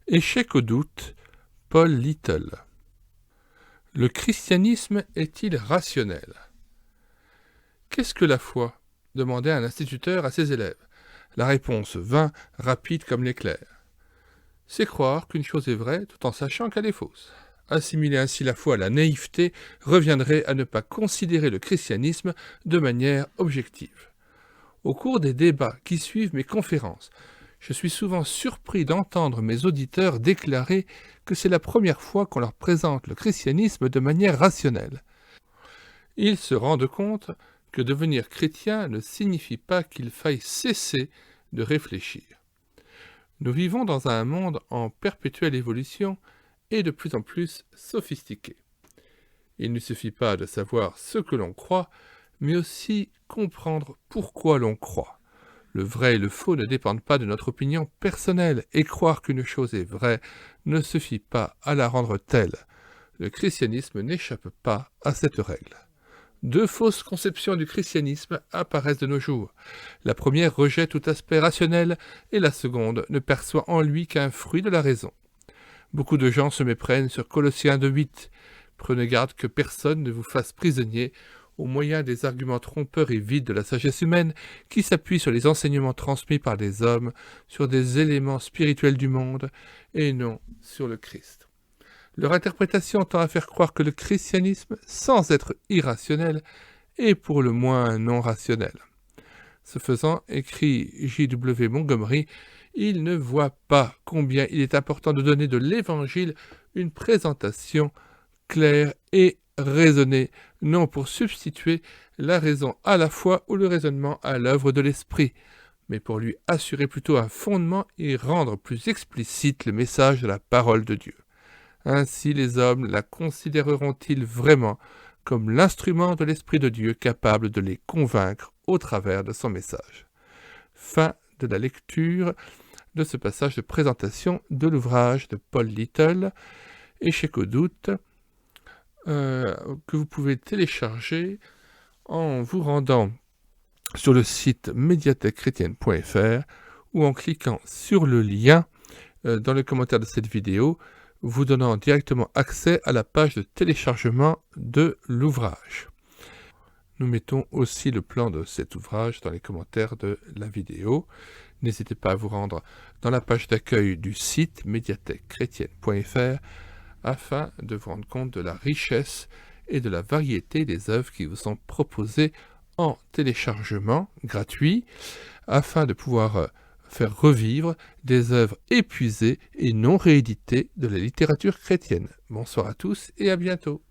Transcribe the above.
Échec au doute, Paul Little. Le christianisme est-il rationnel? Qu'est-ce que la foi? Demandait un instituteur à ses élèves. La réponse vint, rapide comme l'éclair. C'est croire qu'une chose est vraie tout en sachant qu'elle est fausse. Assimiler ainsi la foi à la naïveté reviendrait à ne pas considérer le christianisme de manière objective. Au cours des débats qui suivent mes conférences, je suis souvent surpris d'entendre mes auditeurs déclarer que c'est la première fois qu'on leur présente le christianisme de manière rationnelle. Ils se rendent compte que devenir chrétien ne signifie pas qu'il faille cesser de réfléchir. Nous vivons dans un monde en perpétuelle évolution et de plus en plus sophistiqué. Il ne suffit pas de savoir ce que l'on croit, mais aussi comprendre pourquoi l'on croit. Le vrai et le faux ne dépendent pas de notre opinion personnelle, et croire qu'une chose est vraie ne suffit pas à la rendre telle. Le christianisme n'échappe pas à cette règle. Deux fausses conceptions du christianisme apparaissent de nos jours. La première rejette tout aspect rationnel, et la seconde ne perçoit en lui qu'un fruit de la raison. Beaucoup de gens se méprennent sur Colossiens 2:8. Prenez garde que personne ne vous fasse prisonnier au moyen des arguments trompeurs et vides de la sagesse humaine qui s'appuient sur les enseignements transmis par des hommes, sur des éléments spirituels du monde, et non sur le Christ. Leur interprétation tend à faire croire que le christianisme, sans être irrationnel, est pour le moins non rationnel. Ce faisant, écrit J.W. Montgomery, il ne voit pas combien il est important de donner de l'Évangile une présentation claire et raisonnée, non pour substituer la raison à la foi ou le raisonnement à l'œuvre de l'esprit, mais pour lui assurer plutôt un fondement et rendre plus explicite le message de la parole de Dieu. Ainsi les hommes la considéreront-ils vraiment comme l'instrument de l'Esprit de Dieu capable de les convaincre au travers de son message. Fin de la lecture de ce passage de présentation de l'ouvrage de Paul Little, Échec au doute, que vous pouvez télécharger en vous rendant sur le site médiathèquechrétienne.fr ou en cliquant sur le lien dans le commentaire de cette vidéo, vous donnant directement accès à la page de téléchargement de l'ouvrage. Nous mettons aussi le plan de cet ouvrage dans les commentaires de la vidéo. N'hésitez pas à vous rendre dans la page d'accueil du site médiathèquechrétienne.fr afin de vous rendre compte de la richesse et de la variété des œuvres qui vous sont proposées en téléchargement gratuit, afin de pouvoir faire revivre des œuvres épuisées et non rééditées de la littérature chrétienne. Bonsoir à tous et à bientôt.